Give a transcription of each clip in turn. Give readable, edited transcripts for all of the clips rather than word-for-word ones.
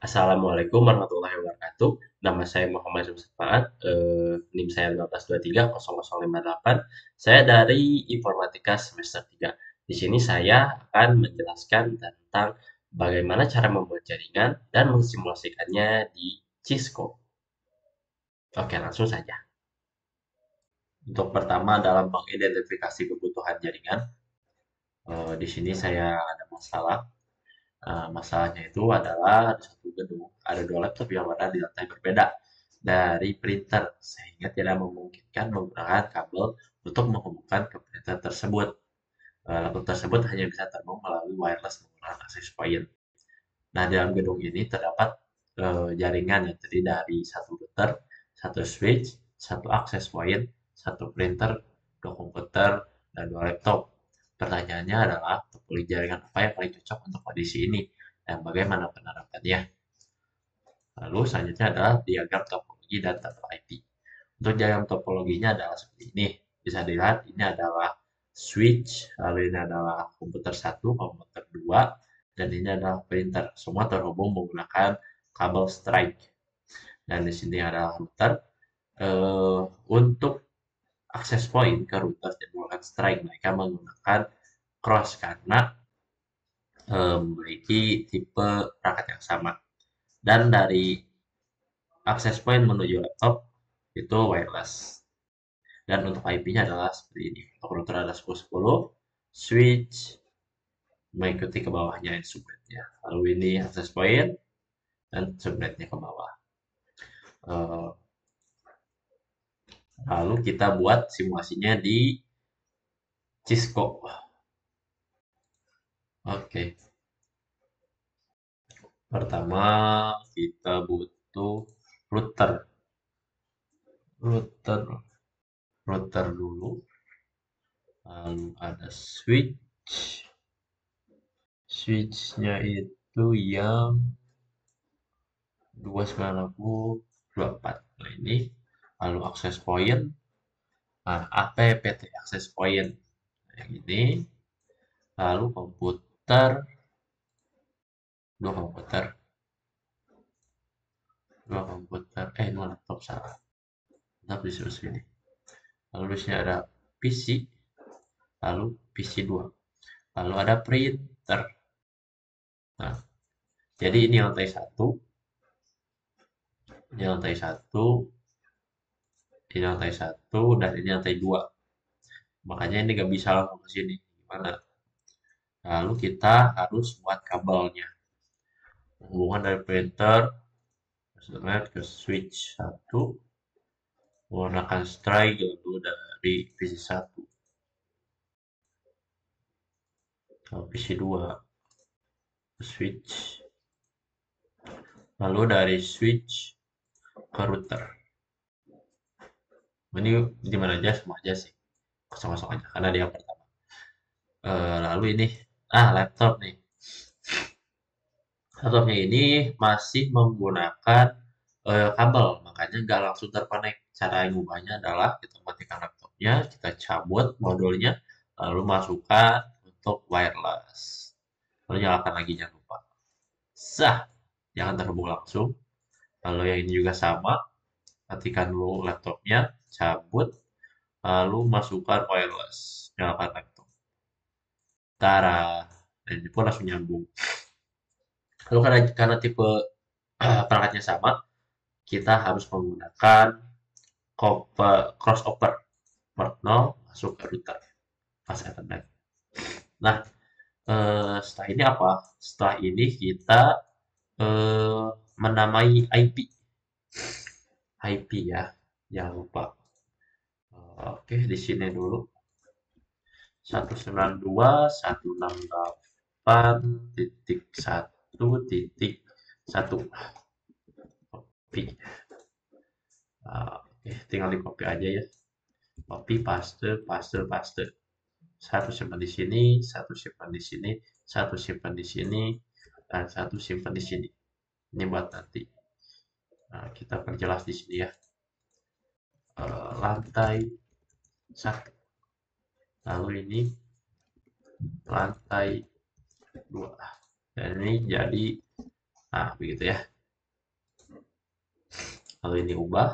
Assalamualaikum warahmatullahi wabarakatuh. Nama saya Muhammad Zulfaat, NIM saya 15230058. Saya dari Informatika semester 3. Di sini saya akan menjelaskan tentang bagaimana cara membuat jaringan dan mensimulasikannya di Cisco. Oke, langsung saja. Untuk pertama dalam mengidentifikasi kebutuhan jaringan, di sini saya ada masalah. Masalahnya itu adalah di satu gedung ada dua laptop yang berada di lantai berbeda dari printer, sehingga tidak memungkinkan menggunakan kabel untuk menghubungkan ke printer tersebut. Laptop tersebut hanya bisa tersambung melalui wireless menggunakan access point. Nah, dalam gedung ini terdapat jaringan yang terdiri dari satu router, satu switch, satu access point, satu printer, dua komputer, dan dua laptop. Pertanyaannya adalah topologi jaringan apa yang paling cocok untuk kondisi ini dan bagaimana penerapannya. Lalu selanjutnya adalah diagram topologi dan tata IP. Untuk diagram topologinya adalah seperti ini. Bisa dilihat ini adalah switch, lalu ini adalah komputer 1, komputer 2, dan ini adalah printer. Semua terhubung menggunakan kabel strike. Dan di sini adalah router. Untuk akses point ke router yang menggunakan strike, mereka menggunakan cross karena memiliki tipe perangkat yang sama. Dan dari akses point menuju laptop itu wireless. Dan untuk IP-nya adalah seperti ini. Untuk router ada 1010, switch mengikuti ke bawahnya ini subnetnya. Lalu ini access point dan subnetnya ke bawah. Eh, Lalu kita buat simulasinya di Cisco. Oke, pertama kita butuh router. Router, router dulu. Lalu ada switch. Switch-nya itu yang 2924. Nah, ini lalu access point. Nah, APPT access point yang ini. Lalu komputer, dua komputer, ini laptop salah. Laptop disuruh sini. Lalu di sini ada PC, lalu PC 2. Lalu ada printer. Nah, jadi ini lantai 1, ini lantai 1, ini lantai 1, dan ini lantai 2. Makanya ini nggak bisa langsung ke sini. Gimana? Lalu kita harus buat kabelnya. Hubungan dari printer ke switch 1 menggunakan strike lalu dari PC 1 ke PC 2 switch, lalu dari switch ke router. Ini di mana aja sama aja sih, kosong-kosong aja karena dia yang pertama. Lalu ini laptop nih. Laptopnya ini masih menggunakan kabel, makanya nggak langsung terkonek. Cara mengubahnya adalah kita matikan laptopnya, kita cabut modulnya, lalu masukkan untuk wireless. Lalu nyalakan lagi, jangan lupa. Sah, jangan terhubung langsung. Lalu yang ini juga sama, matikan dulu laptopnya, cabut, lalu masukkan wireless, nyalakan laptop. Tara, dan ini pun langsung nyambung. Lalu karena tipe perangkatnya sama, kita harus menggunakan crossover port 0 masuk ke router pas Ethernet. Nah, setelah ini apa? Setelah ini kita menamai IP. IP ya, jangan lupa. Oke, di sini dulu. 192.168.1.1. Copy. Oke, tinggal di copy aja ya. Copy, paste, paste, paste. Satu simpan di sini, satu simpan di sini, satu simpan di sini, dan satu simpan di sini. Ini buat nanti. Nah, kita perjelas di sini ya. Lantai 1. Lalu ini lantai 2. Dan ini jadi begitu ya. Lalu ini ubah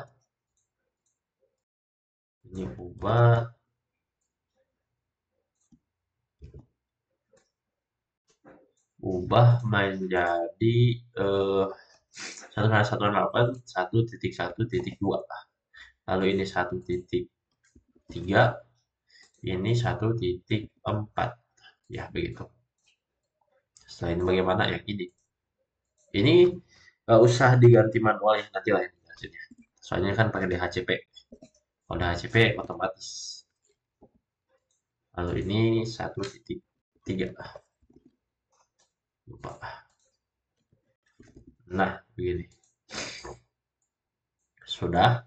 menjadi 1.168.1.1.2. Lalu ini 1.3, ini 1.4, ya begitu. Setelah ini bagaimana ya, ini nggak usah diganti manual ya, nanti lah ini hasilnya. Soalnya kan pakai DHCP. Kalau DHCP otomatis. Lalu ini 1.3. Lupa. Nah, begini. Sudah.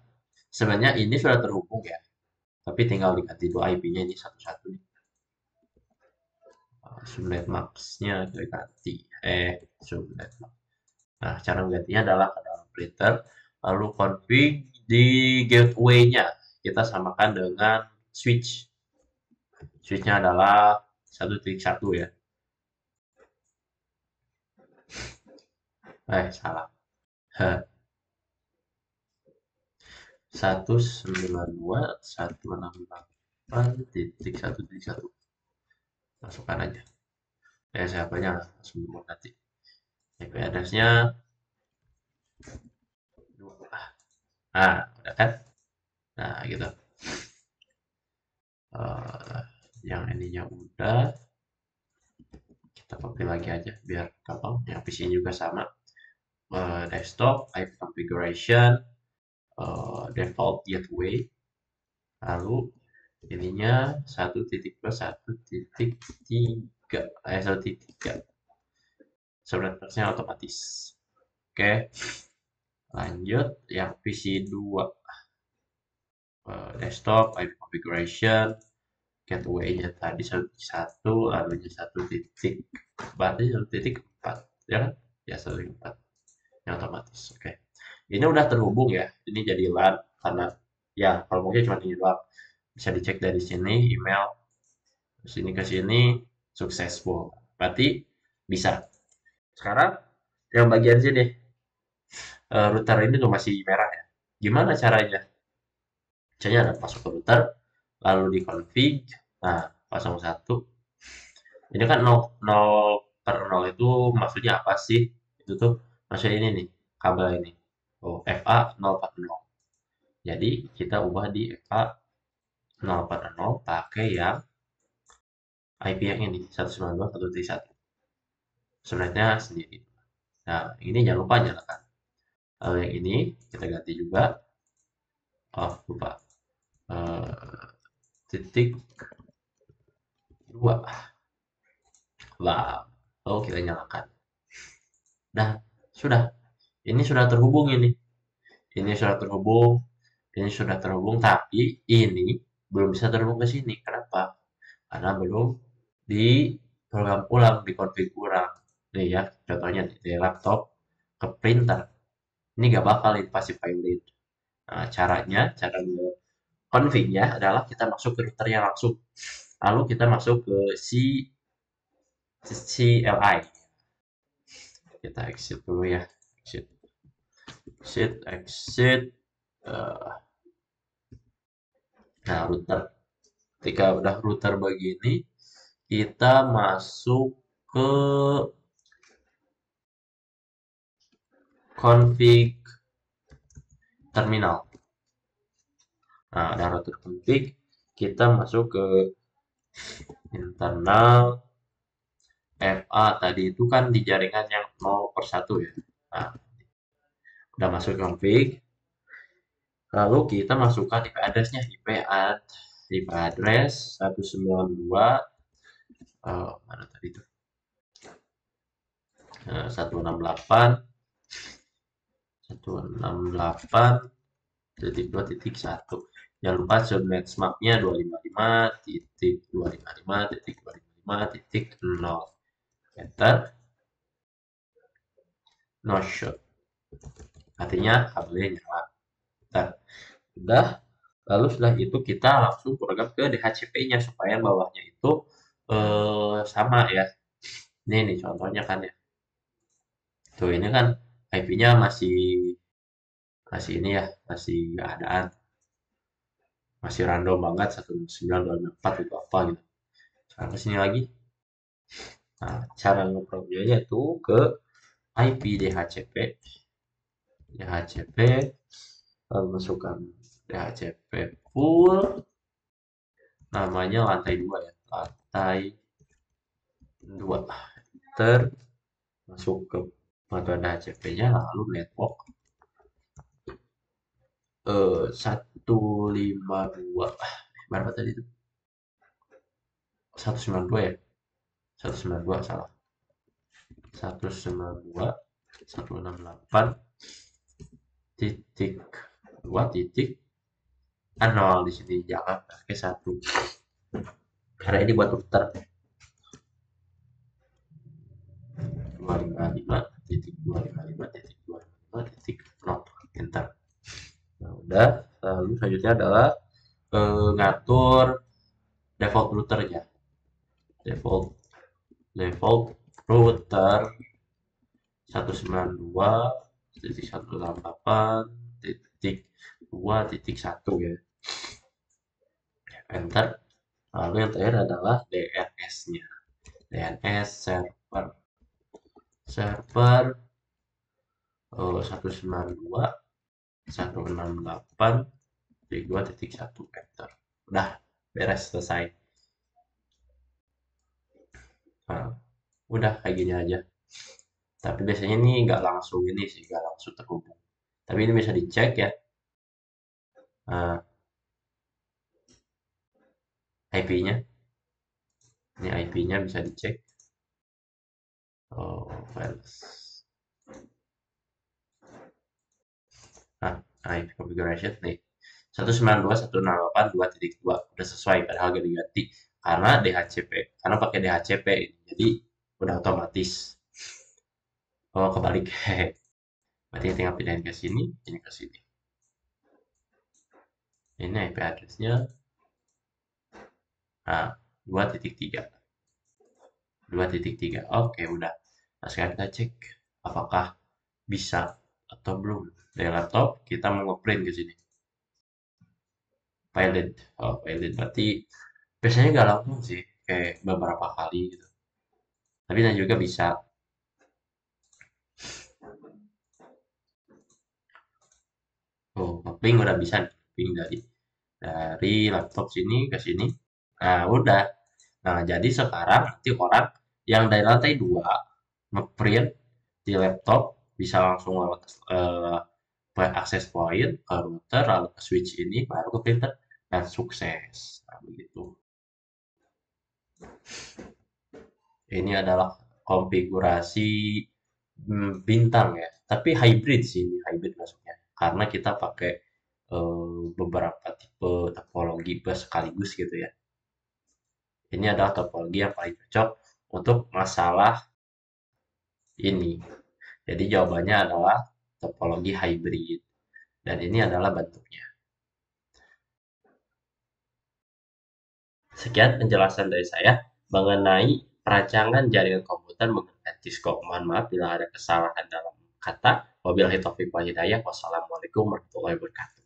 Sebenarnya ini sudah terhubung ya. Tapi tinggal diganti dua IP-nya ini satu-satu nih. Subnet max-nya diganti. Subnet max. Nah, cara menggantinya adalah ke dalam printer, lalu config di gateway-nya. Kita samakan dengan switch. Switch-nya adalah 1.1 ya. Salah. 192.168.1.1. Masukkan aja. Siapanya langsung nanti. IP address-nya 2. Nah, udah kan? Nah, gitu. Yang ininya udah. Kita copy lagi aja biar gampang. Yang PC juga sama. Desktop, IP configuration, default gateway. Lalu ininya 1.2.1.3. 1.3. Sebenarnya otomatis. Oke. Lanjut yang PC 2. Desktop, IP configuration, gateway-nya tadi 1.1, lalu 1.4, berarti 1.4 ya kan? Ya 1.4 yang otomatis. Oke. Ini udah terhubung ya. Ini jadi LAN karena ya kalau mungkin cuma ini doang. Bisa dicek dari sini email sini ke sini successful. Berarti bisa. Sekarang yang bagian sini router ini tuh masih merah ya. Gimana caranya? Caranya ada masuk ke router, lalu di config, nah 01. Ini kan 0/0 itu maksudnya apa sih? Itu tuh maksudnya ini nih, kabel ini. FA 0/0. Jadi kita ubah di FA 0/0 pakai yang IP yang ini 192.1.1. Sebenarnya sendiri. Nah, ini jangan lupa nyalakan. Lalu yang ini kita ganti juga. Oh, lupa. Titik 2. Wow. Lalu kita nyalakan. Nah, sudah. Ini sudah terhubung ini. Ini sudah terhubung. Ini sudah terhubung. Tapi ini belum bisa terhubung ke sini. Kenapa? Karena belum di program ulang, di config ulang. Nih ya, contohnya di laptop ke printer. Ini gak bakal ini pasti valid. Nah, cara config-nya adalah kita masuk ke routernya langsung. Lalu kita masuk ke CLI. Kita exit dulu ya. Exit. Nah, router. Ketika udah router begini, kita masuk ke config terminal. Nah, ada router config, kita masuk ke internal FA tadi itu kan di jaringan yang 0/1 ya. Nah, udah masuk config. Lalu kita masukkan IP address-nya, IP address 192 mana tadi itu? 168.2.1. Jangan lupa subnet map-nya 255.255.255.0. Enter. No show. Artinya kabelnya nyala. Udah. Lalu setelah itu kita langsung program ke DHCP-nya supaya bawahnya itu sama ya. Ini nih contohnya kan ya. Tuh ini kan IP-nya masih Masih ini ya, masih keadaan, masih random banget 19254 itu apa gitu. Sekarang ke sini lagi. Nah, cara ngeprogramnya itu ke IP DHCP, DHCP, lalu masukkan DHCP full, namanya lantai 2 ya, lantai 2. Ter masuk ke mata DHCP-nya, lalu network 152, berapa tadi itu? 192 ya? 192 salah. 192 168 titik 2 titik 0 di sini, jangan pakai 1 karena ini buat router. 255 titik 255 titik 255 titik 0, enter. Nah, udah. Lalu selanjutnya adalah ngatur default routernya. Default router 192.168.2.1 ya, enter. Lalu yang terakhir adalah DNS-nya, DNS server 192.168.2.1, enter. Udah beres, selesai. Nah, udah kayak gini aja. Tapi biasanya ini nggak langsung ini sih, nggak langsung terhubung. Tapi ini bisa dicek ya. Nah, IP-nya. Ini IP-nya bisa dicek. Oh, files. Nah, IP configuration nih. 192.168.2.2 udah sesuai, padahal gak diganti karena DHCP, karena pakai DHCP ini. Jadi udah otomatis. Oh, kebalik. Berarti tinggal pindahin ke sini, ini ke sini. Ini IP address-nya. Nah, 2.3. 2.3. Oke, udah. Nah, sekarang kita cek apakah bisa atau belum. Dari laptop kita mau ngeprint ke sini. Pilot. Oh, pilot berarti biasanya nggak langsung sih, kayak beberapa kali gitu. Tapi dan juga bisa. Oh, nge-ping udah bisa nih. Ping dari laptop sini ke sini. Nah, udah. Nah, jadi sekarang nanti orang yang dari lantai 2 ngeprint di laptop bisa langsung lewat akses point ke router, lalu ke switch ini, baru ke printer, dan sukses. Nah, begitu. Ini adalah konfigurasi bintang ya, tapi hybrid sih, ini hybrid masuknya. Karena kita pakai beberapa tipe topologi bus sekaligus gitu ya. Ini adalah topologi yang paling cocok untuk masalah ini. Jadi jawabannya adalah topologi hybrid. Dan ini adalah bentuknya. Sekian penjelasan dari saya mengenai perancangan jaringan komputer menggunakan Cisco. Mohon maaf bila ada kesalahan dalam kata. Wabillahi taufiq wal hidayah. Wassalamualaikum warahmatullahi wabarakatuh.